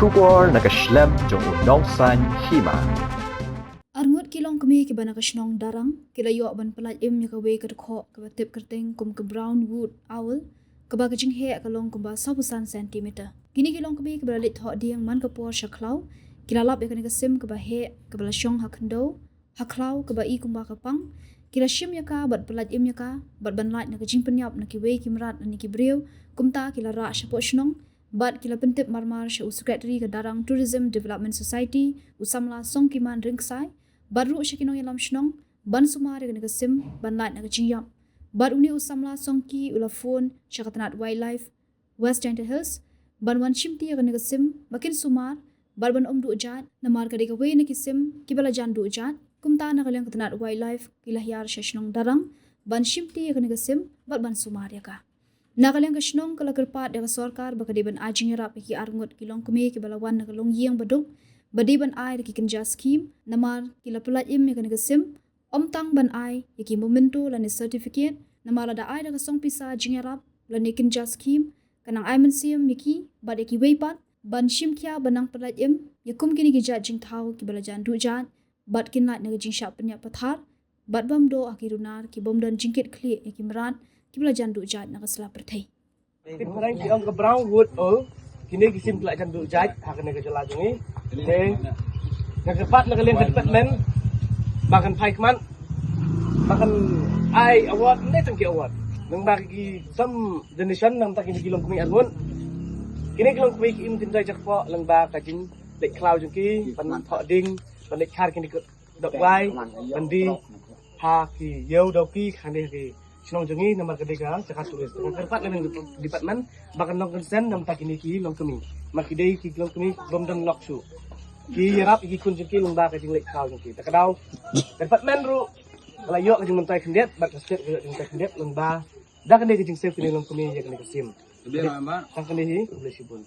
Shubor nakaslem jong unong san hima. Arngut kilong kami ke bana kasnong darang kila yo ban pelaj im nya kawe ke kho ke tip kerteng kum ke brown wood owl ke ba kajing he kalong kum ba 100 cm. Kini kilong kami ke balik tho diang man ke por shaklau kila lap ya ke sim ke ba he ke bala shong hakndo haklau ke ba I kum ba kapang kila shim ya ka bat pelaj im ya ka bat ban laj na kajing penyap na ki we kimrat na ki brew kum ta kila ra shapo shnong Bat kila pentip marmar sya secretary ke Darang Tourism Development Society usamla songkiman ringsai baru syakino yalam shnong ban sumare ke sim ban light na kejiyam bat uni usamla songki ula phone syakatanat wildlife West Gentle Hills ban wan shimti ke sim makin sumar bat ban omdu jat namar ke de we na kisim kibala jandu jat kumta na kalyang katanat wildlife kila hiar shnong Darang ban shimti ke sim bat ban sumar ya ka Nakalang kasnong kalakerpat daga sorkar baka diban ajing yarap ki arngut kilong kumi ki balawan na kalong yeng baduk badiban ay ki kenja scheme namar kila pelat im ya sim omtang ban ay ki momento lani certificate namar ada ay daga song pisa ajing yarap lani kenja scheme kanang ay mensium miki bad ki weipat ban shim kya banang pelat im yakum kini ki jajing thau ki balajan dujan bad kin lat na jing sha penya pathar bad bam do akirunar ki bom dan jingkit kli ki merat Kibla jandu jad nak selah pertai. Sekarang kita ke brown wood kini kisim pelak jandu jad hak nak jalan jungi. Nak cepat nak kalian department makan pai keman makan ai award ni tengki award. Nang bagi some donation nang tak kini kilong kumi armun. Kini kilong kumi im tinjai jakpo lang ba kajin lek cloud jungi pan thọ ding pan lek khar kini dok wai pan di ha ki yeu dok ki khane ki Sinong jungi nama kedega cakap tulis. Terpat lain department bahkan long konsen nam tak ini ki long kami. Makidei ki long kami bom dan lock su. Ki yarap ki kun jungi long ba ka jing lek kau jungi. Tak kadau department ru layok ka jing mentai kendet bak sket ka jing mentai kendet long ba. Dah kene ki jing save kini long kami ya kene kesim. Lebih lama. Tak kene hi boleh sibun.